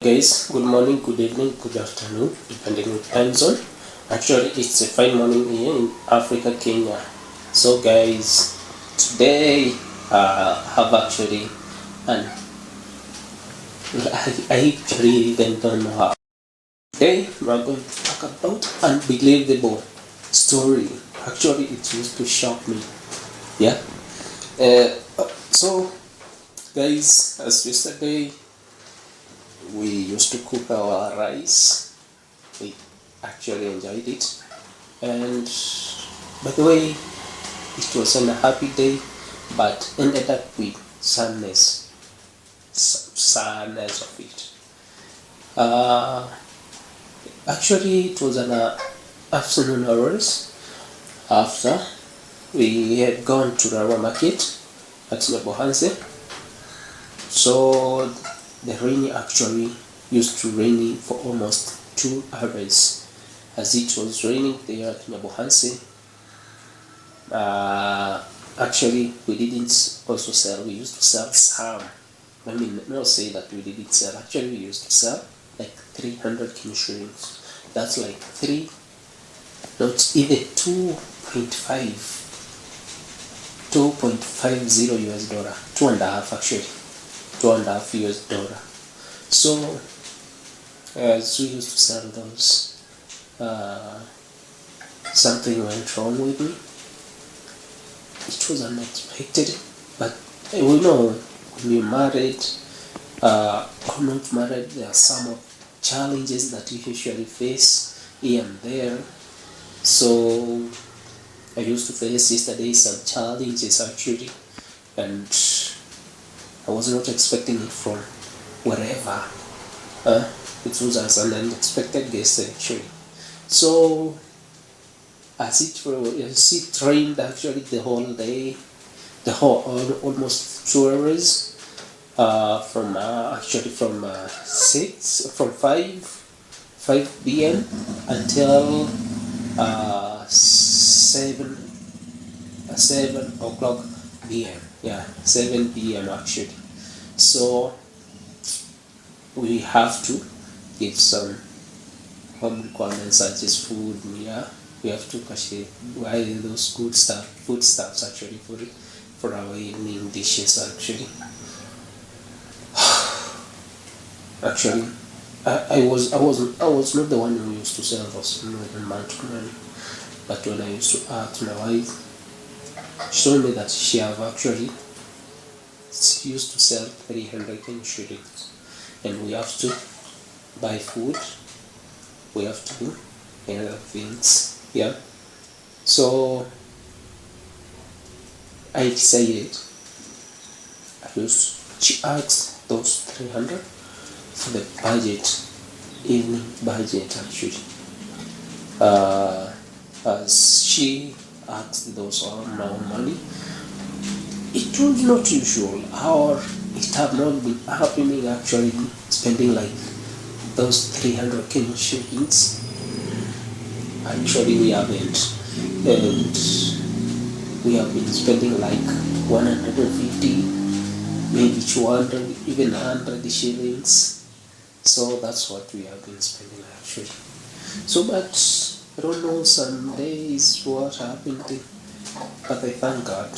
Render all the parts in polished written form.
Guys, good morning, good evening, good afternoon, depending on time zone. Actually, it's a fine morning here in Africa, Kenya. So, guys, today have actually, and I actually even don't know how. Today, we're going to talk about unbelievable story. Actually, it used to shock me. Yeah. So, guys, as yesterday, we used to cook our rice. We actually enjoyed it, and by the way, it was a happy day, but ended up with sadness of it. uh, Actually, it was an afternoon hours after we had gone to Rawa market at Nyabohanse. So the rain actually used to rain for almost 2 hours. As it was raining there at Nyabohanse, actually we didn't also sell. We used to sell some. I mean, not say that we didn't sell. Actually, we used to sell like 300 Kenya shillings. That's like not even 2.50 US dollar, two and a half actually, 2.5 US dollar. So as we used to sell those, something went wrong with me. It was unexpected, but we know when you're married or not married, there are some challenges that you usually face here and there. So I used to face yesterday some challenges actually, and I was not expecting it from wherever. It was as an unexpected guest actually. So as it rained actually the whole day, the whole almost 2 hours, from actually from 5 p.m. until 7 o'clock p.m. Yeah, 7 p.m. actually. So we have to give some home requirements such as food. Yeah, we have to actually buy those food stuffs actually for our evening dishes actually. Actually, I was not the one who used to sell those northern mountain, but when I used to ask my wife, she told me that she used to sell 300 Kenya shillings, and we have to buy food, we have to do other things. Yeah. So I decided she asked those 300 for the evening budget actually. As she asked those amount of money, it was not usual, or it have not been happening actually, spending like those 300 Kenya shillings. Actually, we haven't, and we have been spending like 150, maybe 200, even 100 shillings. So that's what we have been spending actually. So, but I don't know some days what happened, but I thank God.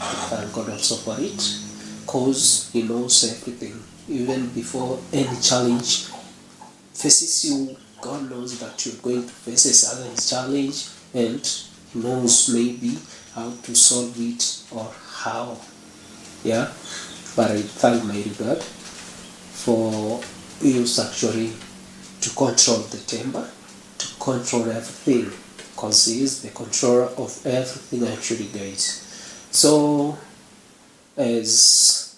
I thank God also for it, cause He knows everything. Even before any challenge faces you, God knows that you're going to face a certain challenge, and He knows maybe how to solve it or how. Yeah, but I thank my God for use actually to control the temper, to control everything, because He is the controller of everything actually, guys. So as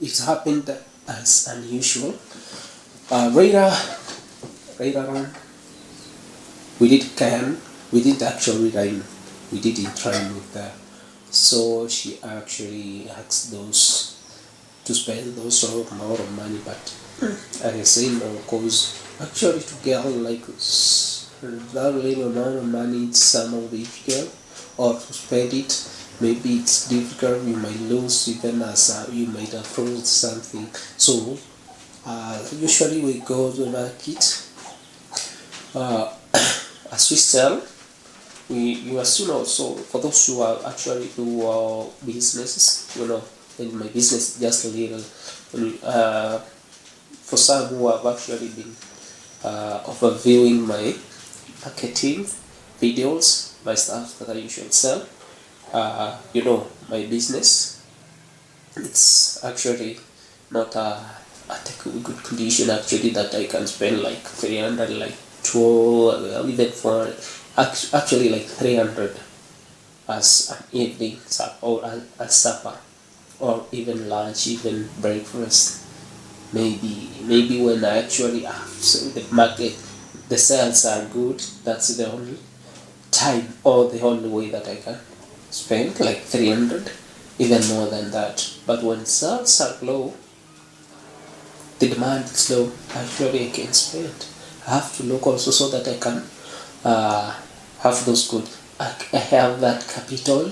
it happened as unusual, later on we didn't actually rain, we didn't rain with her. So she actually asked those to spend those sort of amount of money, but I say no, because actually to get like that little amount of money, it's somehow difficult, or to spend it, maybe it's difficult. You might lose even as you might have lost something. So Usually we go to the market. As we sell, you must know also for those who are actually who are businesses, and my business is just a little. For some who have actually been overviewing my marketing videos, my stuff that I usually sell, my business, it's actually not at a good condition actually that I can spend like 300, like 12, even for actually like 300 as an evening or as supper, or even lunch, even breakfast. Maybe when I actually have so the sales are good, that's the only time or the only way that I can spend like 300, even more than that. But when sales are low, the demand is low, actually I can spend. I have to look also so that I can have those good. I have that capital,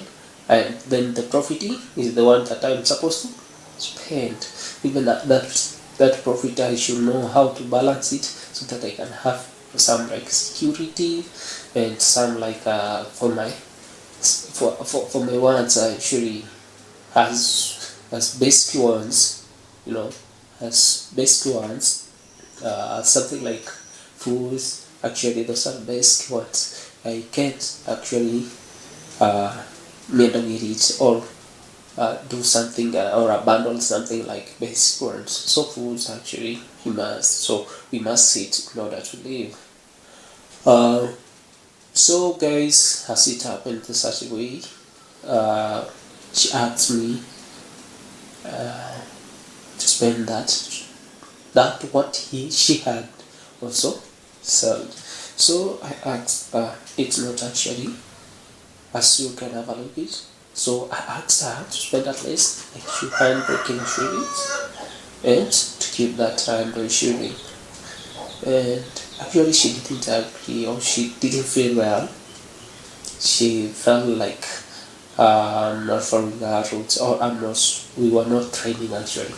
and then the profit is the one that I'm supposed to spend. Even that profit, I should know how to balance it so that I can have some like security, and some like for my wants, actually has basic ones, as basic ones, something like foods. Actually, those are basic ones. I can't actually meddle with it, or do something or abandon something like basic ones. So foods actually we must eat in order to live. So guys, as it happened in such a way, she asked me to spend that what she had also sold. So I asked, it's not actually as you can have a look at. So I asked her to spend at least like 200 Kenya shillings, and to keep that 100 shilling. And actually she didn't agree, or she didn't feel well. She felt like I'm not following her rules, or we were not training actually.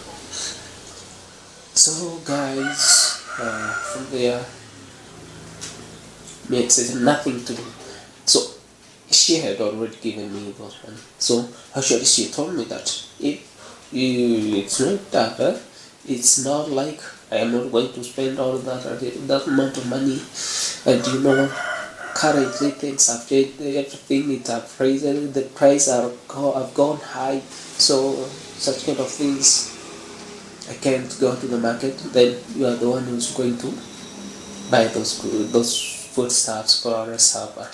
So guys, from there, it says nothing to do. So she had already given me those money. So actually she told me that it's not that it's not like I am not going to spend all that amount of money. And currently things have changed, everything is appraised, the price have gone high. So such kind of things, I can't go to the market. Then you are the one who's going to buy those foodstuffs for our supper.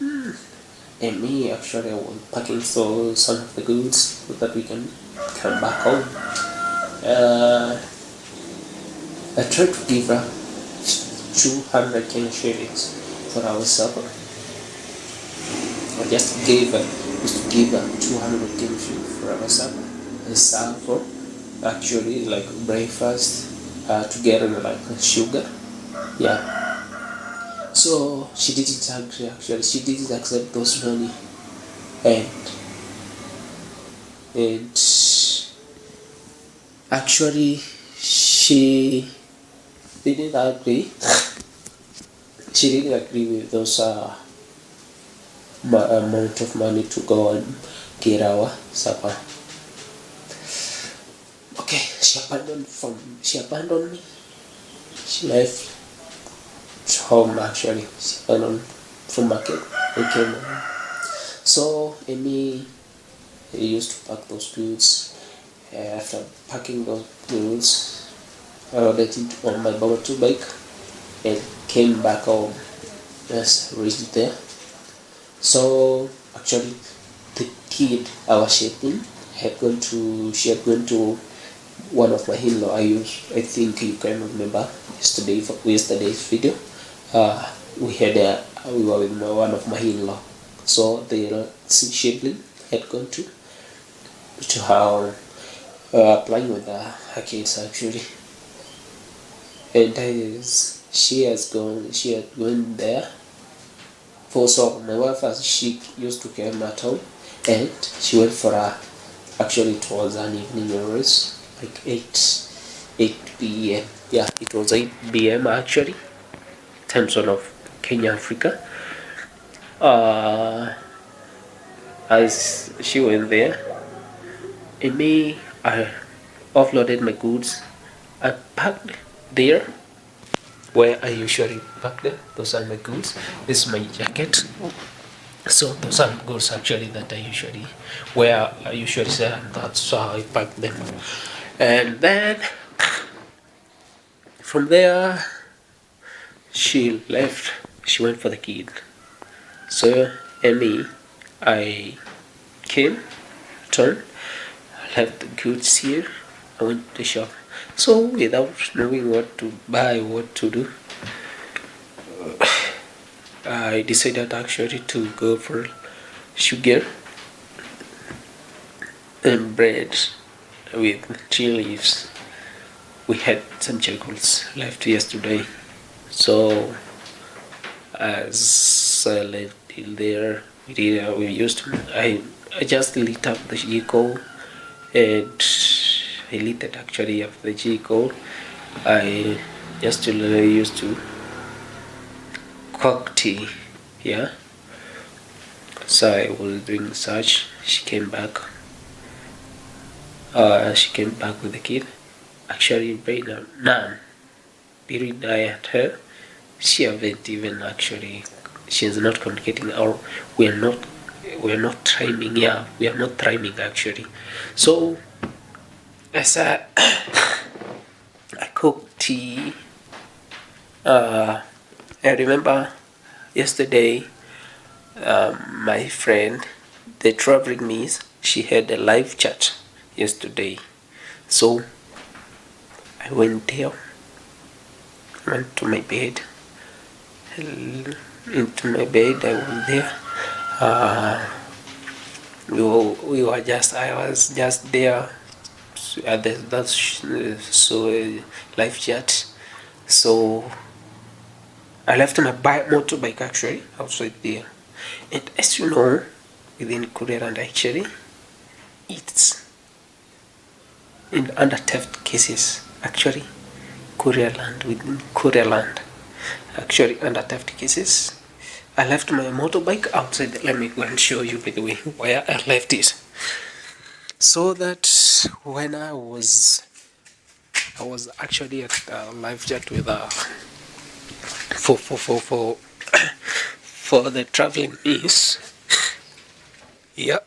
And me actually, I was packing some of the goods so that we can come back home. I tried to give her 200 Kenya shillings for our supper. I just to give her 200 Kenya shillings for our supper. And supper, actually, like breakfast, together with like sugar. Yeah. So she didn't agree. Actually, she didn't accept those money, and actually she didn't agree. She didn't agree with those amount of money to go and get our supper. Okay, she abandoned me. She left home actually. She abandoned from market and came home. So Amy used to pack those goods. After packing those goods, I loaded it on my barbecue bike and came back home. Just reached there. So actually, the kid I was shaping she had gone to one of my in-law. I think you can remember yesterday's video. We were with one of my in-law. So the sibling had gone to her playing with her kids actually, and she had gone there. For so my wife, as she used to come at home, and she went for actually it was an evening race, like 8 8 p.m. Yeah, it was 8 p.m. actually, time zone of Kenya, Africa. Uh, as she went there, and me, I offloaded my goods. I packed there where I usually pack them. Those are my goods. This is my jacket. So those are goods actually that I usually wear. I usually say, and that's how I pack them. And then from there, she left. She went for the kid. So and me, I came, returned, left the goods here. I went to the shop. So without knowing what to buy, what to do, I decided actually to go for sugar and bread with tea leaves. We had some charcoals left yesterday, so as I left it there, we used I just lit up the charcoal, and I lit it actually up the charcoal. I just used to cook tea, yeah. So I was doing such. She came back. She came back with the kid. Actually, right now, during I had her, she haven't even actually. She is not communicating, or we're not timing. Yeah, we are not timing actually. So as I cooked tea. I remember yesterday, my friend, the traveling miss, she had a live chat yesterday. So I went there, went to my bed, into my bed. I went there. Uh, I was just there at live chat. So I left my motorbike actually outside there. And as you know, within Korealand actually, it's in under theft cases actually. Within Korealand, actually under theft cases. I left my motorbike outside. Let me go and show you by the way where I left it. So that when I was actually at live chat with for for the traveling is, yeah.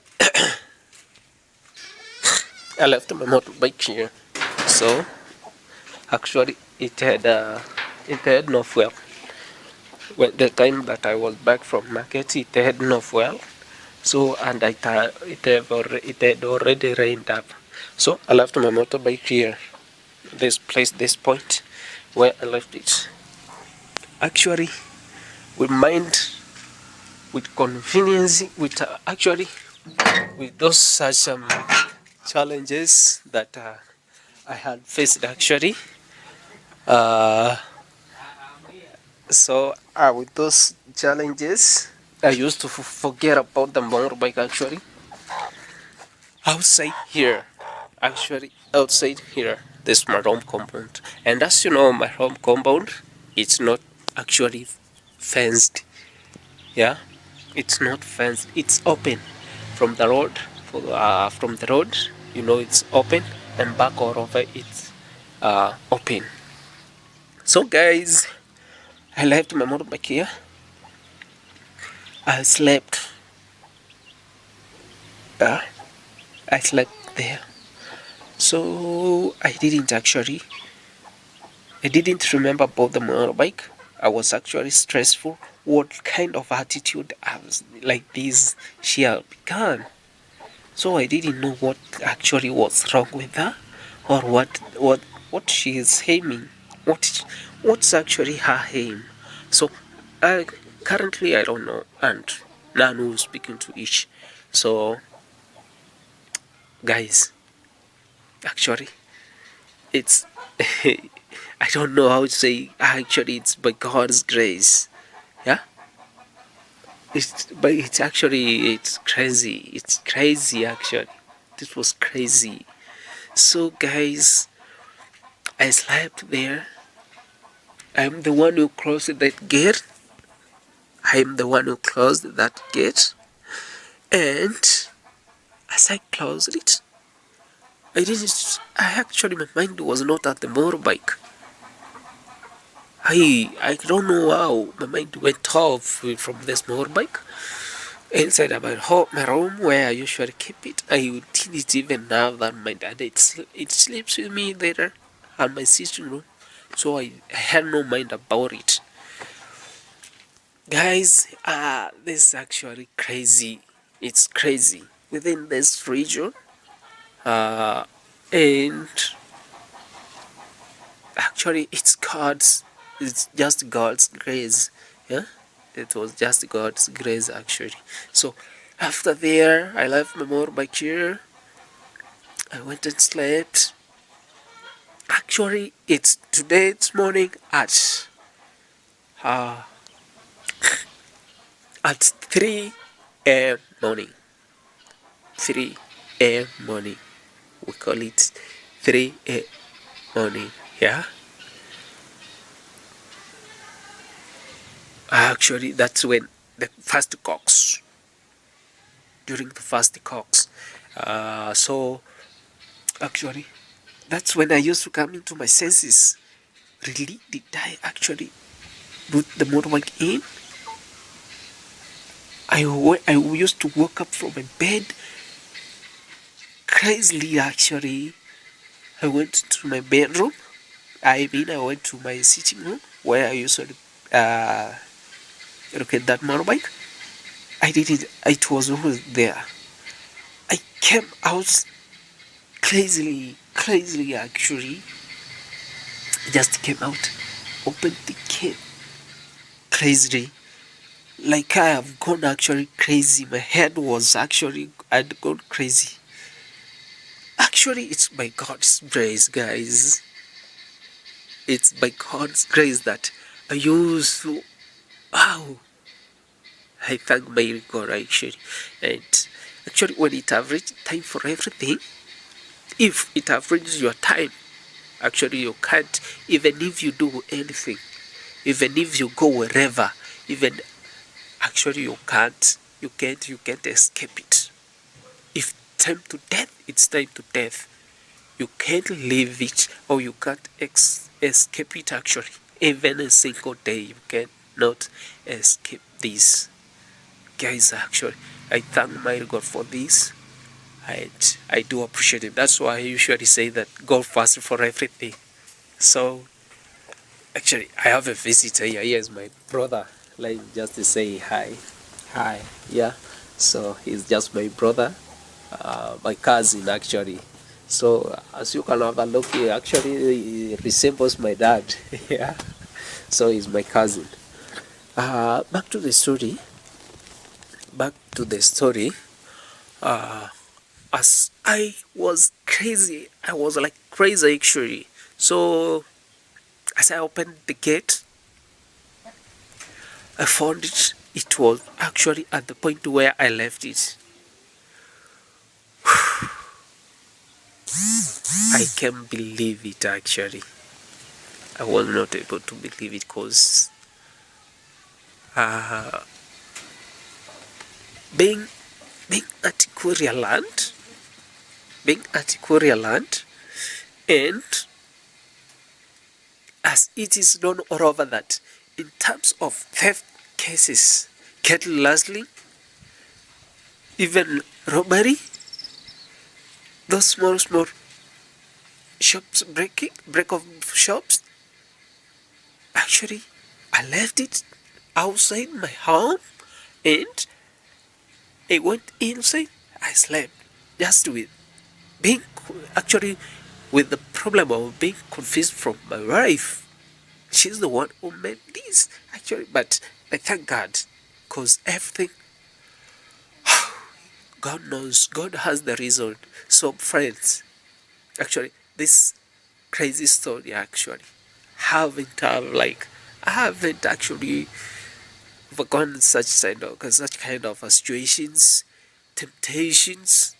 I left my motorbike here. So actually it had no fuel. When the time that I was back from market, it had no fuel. So and it had already rained up. So I left my motorbike here. This place, this point where I left it. Actually, with mind, with convenience, with actually with those such challenges that I had faced actually. So with those challenges, I used to forget about the motorbike actually. Outside here, this is my home compound. And as you know, my home compound, it's not actually fenced. Yeah, it's not fenced. It's open from the road. From the road, it's open, and back all over it's open. So guys, I left my motorbike here. I slept. I slept there. So I didn't remember about the motorbike. I was actually stressful. What kind of attitude I was like this she had begun. So I didn't know what actually was wrong with her, or what she is aiming. What's actually her aim. So currently I don't know, and none who's speaking to each. So guys, actually it's I don't know how to say. Actually, it's by God's grace. Yeah, it's crazy. It's crazy actually. This was crazy. So guys, I slept there. I'm the one who closed that gate. I'm the one who closed that gate. And as I closed it, I actually, my mind was not at the motorbike. I don't know how my mind went off from this motorbike. Inside my room where I usually keep it, I didn't even have that mind, and it sleeps with me there at my sister's room, so I had no mind about it. Guys, this is actually crazy. It's crazy within this region, uh, and actually, it's just God's grace. Yeah, it was just God's grace actually. So after there, I left my motorbike here. I went and slept. Actually, it's today. It's morning uh, at 3 a.m. morning. 3 a.m. morning. We call it 3 a.m. morning. Yeah. Actually, that's when the first cocks. During the first cocks. So actually, that's when I used to come into my senses. Really, did I actually put the motorbike in? I used to wake up from my bed crazily actually. I went to my bedroom. I went to my sitting room where I usually uh, look at that motorbike. I did it. It was always there. I came out crazily actually. Just came out, opened the gate crazily. Like I have gone actually crazy. My head was actually I'd gone crazy. Actually, it's by God's grace, guys. It's by God's grace that I used to. Wow, I thank my God actually. And actually, when it have reached time for everything, if it have reached your time, actually you can't. Even if you do anything, even if you go wherever, even actually you can't escape it. If time to death, it's time to death. You can't leave it or you can't escape it actually. Even a single day you cannot escape this. Guys, actually, I thank my God for this. And I do appreciate him. That's why I usually say that God first for everything. So actually I have a visitor here. Here's my brother. Like just to say hi. Hi. Yeah. So he's just my brother, my cousin actually. So as you can have a look, he actually resembles my dad. Yeah. So he's my cousin. Back to the story. Back to the story. Uh, as I was crazy, I was like crazy actually. So as I opened the gate, I found it. It was actually at the point where I left it. I can't believe it actually. I was not able to believe it because uh, being being at Korea land, and as it is known all over that in terms of theft cases, cattle rustling, even robbery, those small shops break of shops. Actually, I left it outside my home and I went inside. I slept just with being actually with the problem of being confused from my wife. She's the one who made this actually, but I thank God because everything God knows, God has the reason. So, friends, actually, this crazy story actually I haven't actually overgone such kind of situations, temptations.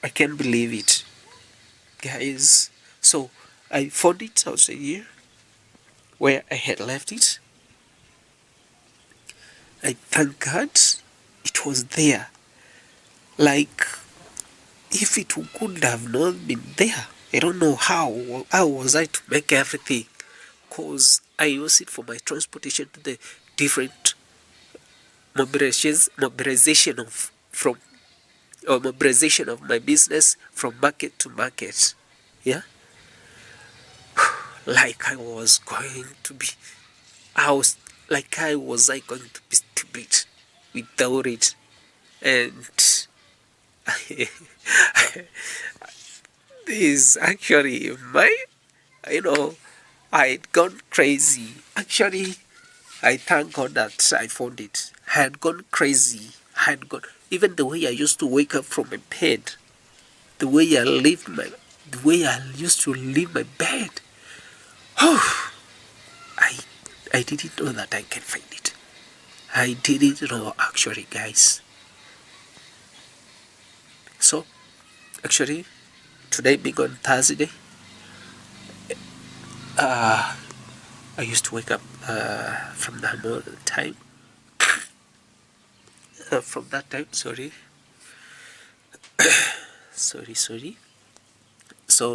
I can't believe it, guys. So I found it outside here where I had left it. I thank God it was there. Like, if it could have not been there, I don't know how was I to make everything, cause I use it for my transportation to the different mobilization of from or mobilization of my business from market to market. Yeah, like I was going to be, I was like I was I going to be stupid without it, and this actually my, you know, I had gone crazy. Actually, I thank God that I found it. I had gone crazy. I had gone, even the way I used to wake up from my bed, the way the way I used to leave my bed. Oh, I, I didn't know that I can find it. I didn't know actually, guys. So, actually, today being on Thursday, I used to wake up from that time. From that time, sorry. So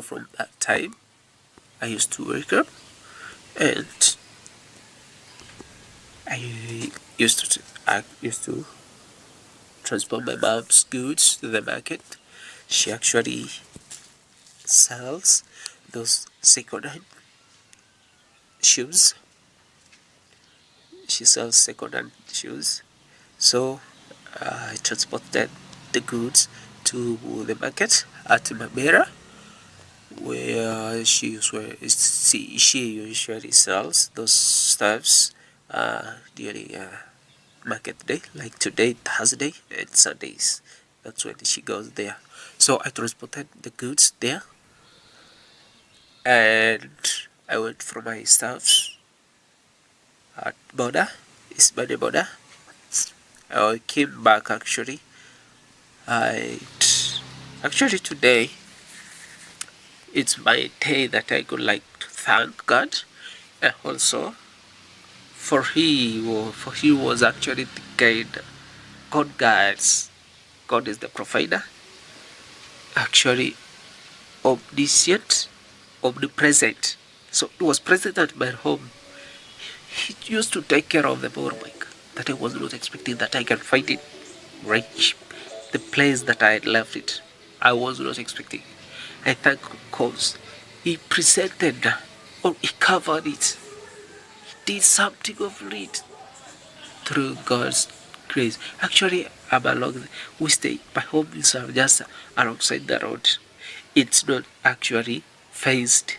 from that time, I used to wake up and I used to transport my mom's goods to the market. She actually sells those second-hand shoes. She sells second-hand shoes. So I transported the goods to the market at Mamera, where she usually sells those stuffs during market day, like today, Thursday, and Sundays. That's when she goes there. So I transported the goods there, and I went for my stuffs at border, Isbani border. I came back actually. I actually today it's my day that I could like to thank God, and also for he was actually the guide. God guides. God is the provider. Actually omniscient, omnipresent. So he was present at my home. He used to take care of the motorbike that I was not expecting that I can find it right the place that I had left it. I was not expecting. I thank because he presented or he covered it. He did something of it through God's grace. Actually, I'm along. We stay. My home is just alongside the road. It's not actually fenced.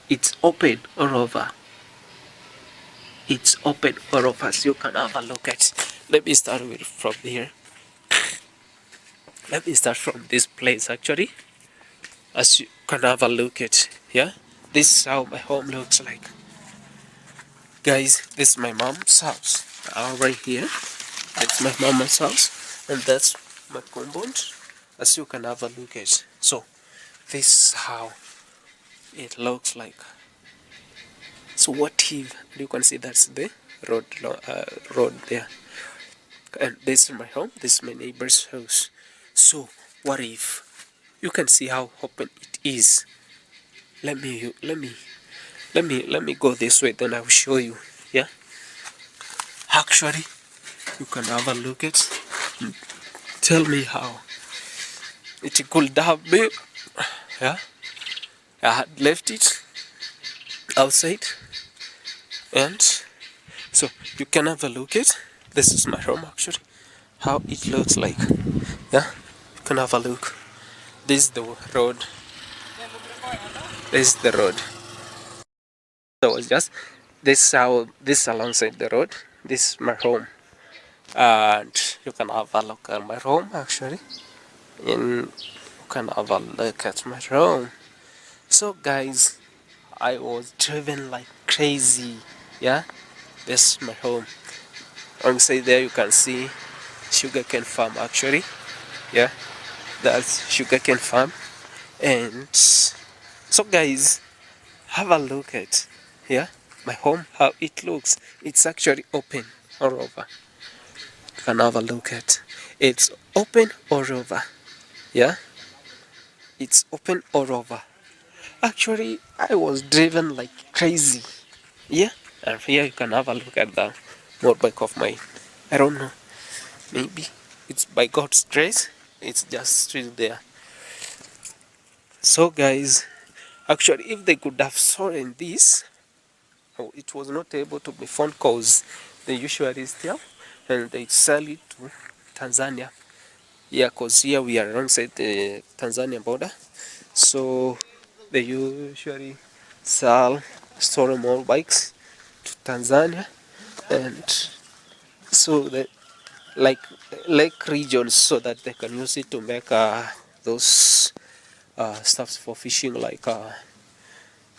It's open all over. It's open all over. So you can have a look at. Let me start with from here. Let me start from this place actually. As you can have a look at. Yeah. This is how my home looks like. Guys, this is my mom's house. Right here. That's my mama's house, and that's my compound, as you can have a look at. So this is how it looks like. So what if you can see that's the road there, and this is my home, this is my neighbor's house. So what if you can see how open it is? Let me go this way, then I'll show you. Yeah, actually you can have a look at. Tell me how it could have been. Yeah, I had left it outside, and so you can have a look at. This is my home actually. How it looks like. Yeah, you can have a look. This is the road. This is the road. So it's just this alongside the road. This is my home, and you can have a look at my home actually. And you can have a look at my home. So guys, I was driven like crazy. Yeah, this is my home. Alongside there you can see sugarcane farm actually. Yeah, that's sugarcane farm, and So guys, have a look at yeah my home, how it looks. It's actually open all over. You can have a look at it's open all over. Yeah, it's open all over. Actually, I was driven like crazy. Yeah, and here you can have a look at the motorbike of mine. I don't know, maybe it's by God's grace, it's just still there. So guys, actually if they could have stolen this, oh, it was not able to be found because they usually steal and they sell it to Tanzania. Yeah, because here we are alongside the Tanzania border. So they usually sell stolen motorbikes to Tanzania, and so the like lake regions, so that they can use it to make those stuffs for fishing, like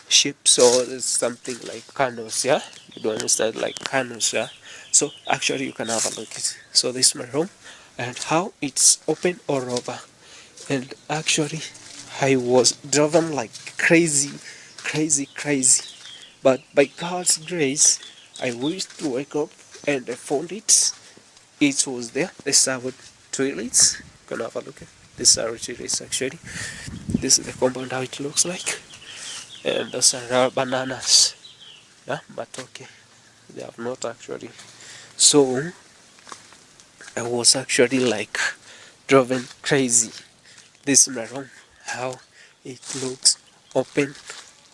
ships or something like canoes. Yeah, you do understand, like canoes. Yeah, so actually you can have a look at. So this is my room and how it's open all over. And actually I was driven like crazy, crazy, but by God's grace I wished to wake up and I found it. It was there. They served toilets. You can have a look at this toilets. Actually this is the compound, how it looks like. And those are bananas. Yeah, but okay, they have not actually. So I was actually like driven crazy. This is my room, how it looks open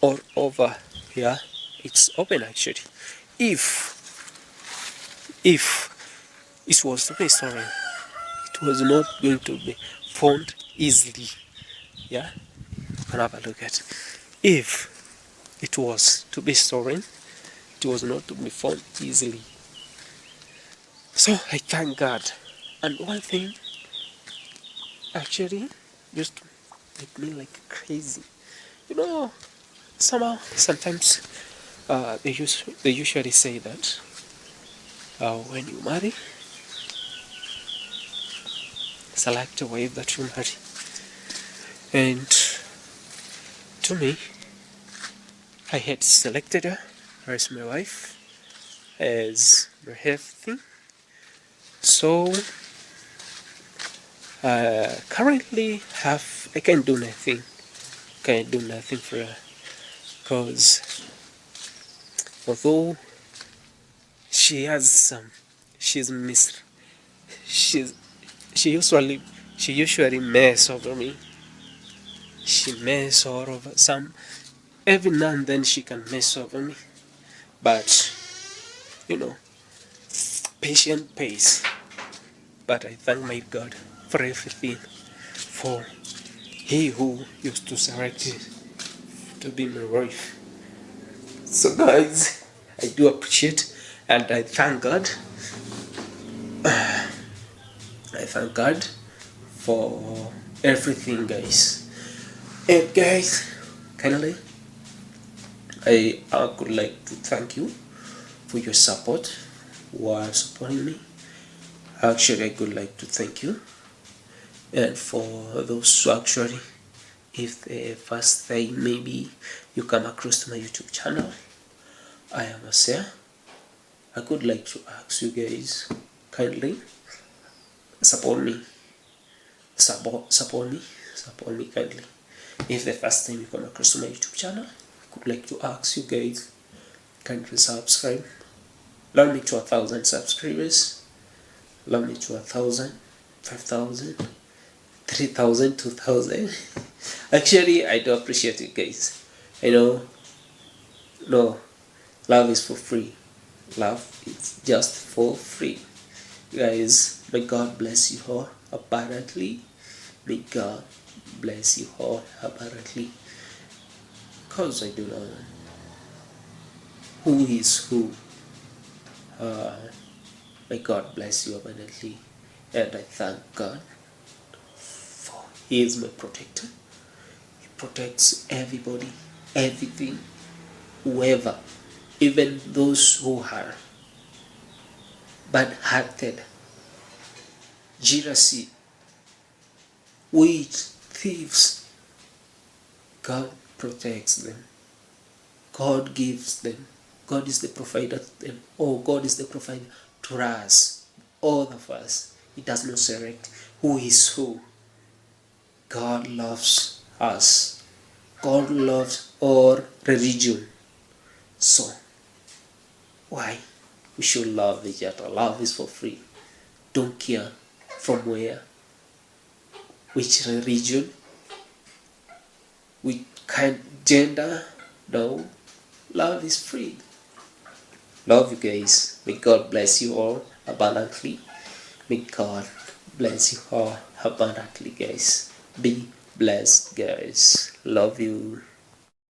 all over. Yeah, it's open actually. If it was to be stolen, it was not going to be found easily. Yeah, you can have a look at. If it was to be stolen, it was not to be found easily. So I thank God. And one thing actually just make me like crazy. You know, somehow sometimes they usually say that when you marry, select a wife that you marry. And to me, I had selected her as my wife, as my everything. So currently I can do nothing. Can't do nothing for her, because although she has some, she's miss, she's she usually she usually mess over me. She mess all over some, every now and then she can mess over me. But you know, patient pays. But I thank my God for everything, for He who used to select it to be my wife. So guys, I do appreciate and I thank God. I thank God for everything, guys. And guys, kindly, I would like to thank you for your support while supporting me. Actually, I would like to thank you, and for those who actually, if the first time maybe you come across my YouTube channel, I am Asea. I would like to ask you guys kindly support me, support me kindly. If the first time you come across my YouTube channel, I would like to ask you guys kindly subscribe. Love me to 1,000 subscribers. Love me to 1,000, 5,000, 3,000, 2,000. Actually, I do appreciate you guys. I know, no, love is for free. Love is just for free. Guys, may God bless you all abundantly. May God bless you all abundantly. Because I do not know who is who. May God bless you abundantly. And I thank God for He is my protector. He protects everybody, everything, whoever, even those who are bad-hearted, jealousy, weeds, thieves. God protects them. God gives them. God is the provider to them. Or God is the provider to us. All of us. It does not select who is who. God loves us. God loves our religion. So, why we should love each other? Love is for free. Don't care from where, which religion, which kind gender. No, love is free. Love you guys. May God bless you all abundantly. May God bless you all abundantly, guys. Be blessed, guys. Love you.